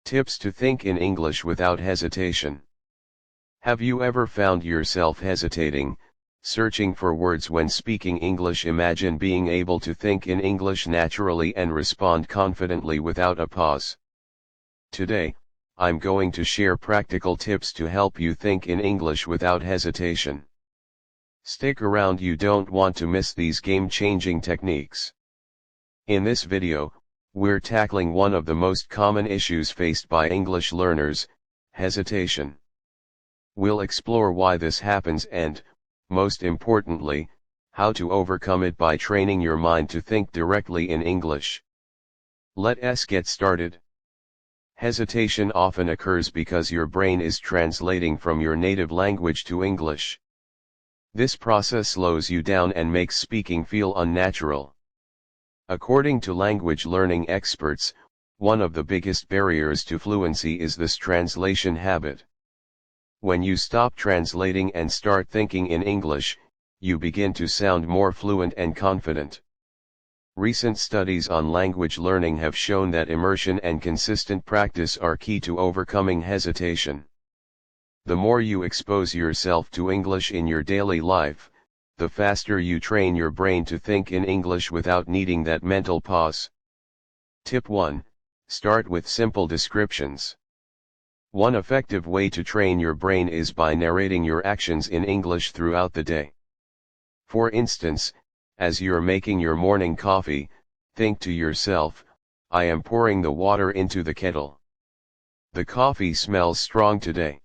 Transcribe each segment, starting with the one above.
Tips to think in English without hesitation. Have you ever found yourself hesitating, searching for words when speaking English? Imagine being able to think in English naturally and respond confidently without a pause. Today, I'm going to share practical tips to help you think in English without hesitation. Stick around, you don't want to miss these game-changing techniques. In this video, we're tackling one of the most common issues faced by English learners, hesitation. We'll explore why this happens and, most importantly, how to overcome it by training your mind to think directly in English. Let's get started. Hesitation often occurs because your brain is translating from your native language to English. This process slows you down and makes speaking feel unnatural. According to language learning experts, one of the biggest barriers to fluency is this translation habit. When you stop translating and start thinking in English, you begin to sound more fluent and confident. Recent studies on language learning have shown that immersion and consistent practice are key to overcoming hesitation. The more you expose yourself to English in your daily life, the faster you train your brain to think in English without needing that mental pause. Tip 1. Start with simple descriptions. One effective way to train your brain is by narrating your actions in English throughout the day. For instance, as you're making your morning coffee, think to yourself, "I am pouring the water into the kettle. The coffee smells strong today."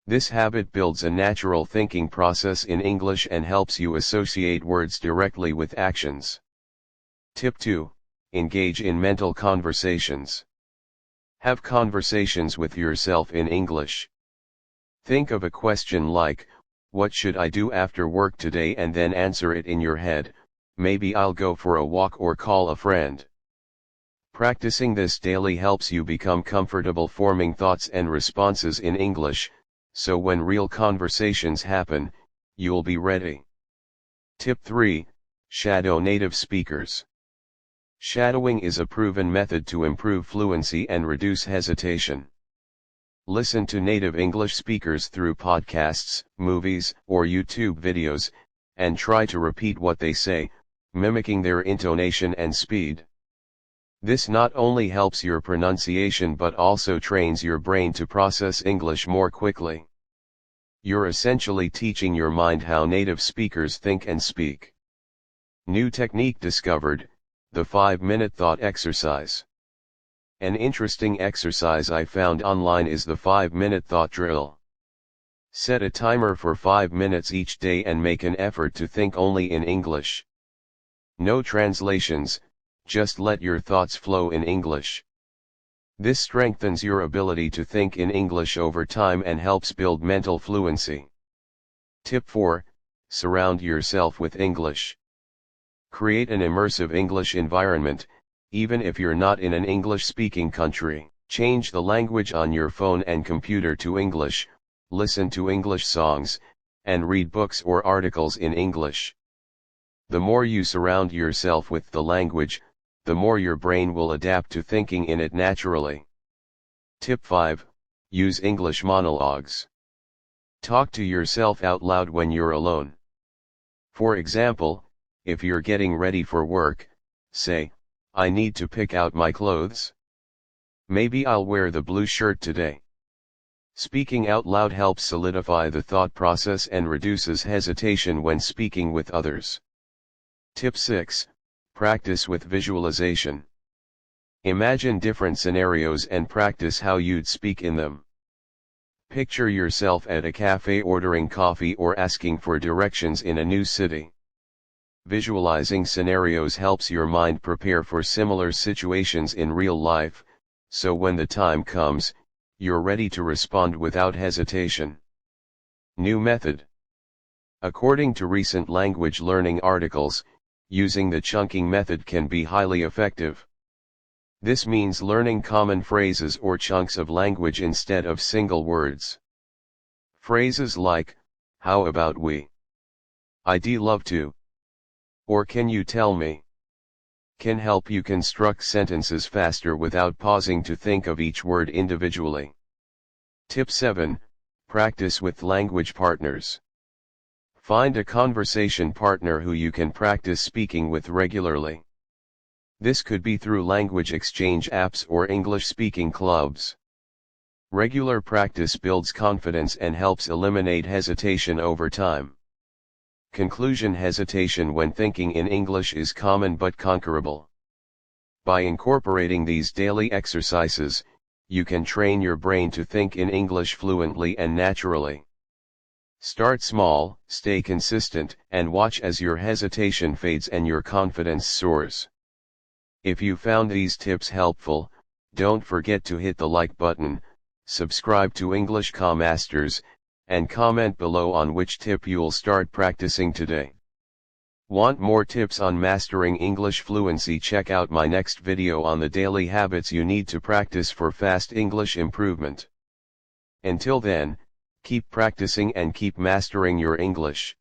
This habit builds a natural thinking process in English and helps you associate words directly with actions. Tip 2. Engage in mental conversations. Have conversations with yourself in English. Think of a question like, "What should I do after work today?" and then answer it in your head, "Maybe I'll go for a walk or call a friend." Practicing this daily helps you become comfortable forming thoughts and responses in English, so when real conversations happen, you'll be ready. Tip 3. Shadow native speakers. Shadowing is a proven method to improve fluency and reduce hesitation. Listen to native English speakers through podcasts, movies, or YouTube videos, and try to repeat what they say, mimicking their intonation and speed. This not only helps your pronunciation but also trains your brain to process English more quickly. You're essentially teaching your mind how native speakers think and speak. New technique discovered: the 5-minute thought exercise. An interesting exercise I found online is the 5-minute thought drill. Set a timer for 5 minutes each day and make an effort to think only in English. No translations, just let your thoughts flow in English. This strengthens your ability to think in English over time and helps build mental fluency. Tip 4. Surround yourself with English. Create an immersive English environment, even if you're not in an English-speaking country. Change the language on your phone and computer to English, listen to English songs, and read books or articles in English. The more you surround yourself with the language, the more your brain will adapt to thinking in it naturally. Tip 5. Use English monologues. Talk to yourself out loud when you're alone. For example, if you're getting ready for work, say, "I need to pick out my clothes. Maybe I'll wear the blue shirt today." Speaking out loud helps solidify the thought process and reduces hesitation when speaking with others. Tip 6. Practice with visualization. Imagine different scenarios and practice how you'd speak in them. Picture yourself at a cafe ordering coffee or asking for directions in a new city. Visualizing scenarios helps your mind prepare for similar situations in real life, so when the time comes, you're ready to respond without hesitation. New method. According to recent language learning articles, using the chunking method can be highly effective. This means learning common phrases or chunks of language instead of single words. Phrases like, "How about we?" "I'd love to." Or "Can you tell me?" can help you construct sentences faster without pausing to think of each word individually. Tip 7. Practice with language partners. Find a conversation partner who you can practice speaking with regularly. This could be through language exchange apps or English speaking clubs. Regular practice builds confidence and helps eliminate hesitation over time. Conclusion: hesitation when thinking in English is common but conquerable. By incorporating these daily exercises, you can train your brain to think in English fluently and naturally. Start small, stay consistent, and watch as your hesitation fades and your confidence soars. If you found these tips helpful, don't forget to hit the like button, subscribe to English Masters, and comment below on which tip you'll start practicing today. Want more tips on mastering English fluency? Check out my next video on the daily habits you need to practice for fast English improvement. Until then, keep practicing and keep mastering your English.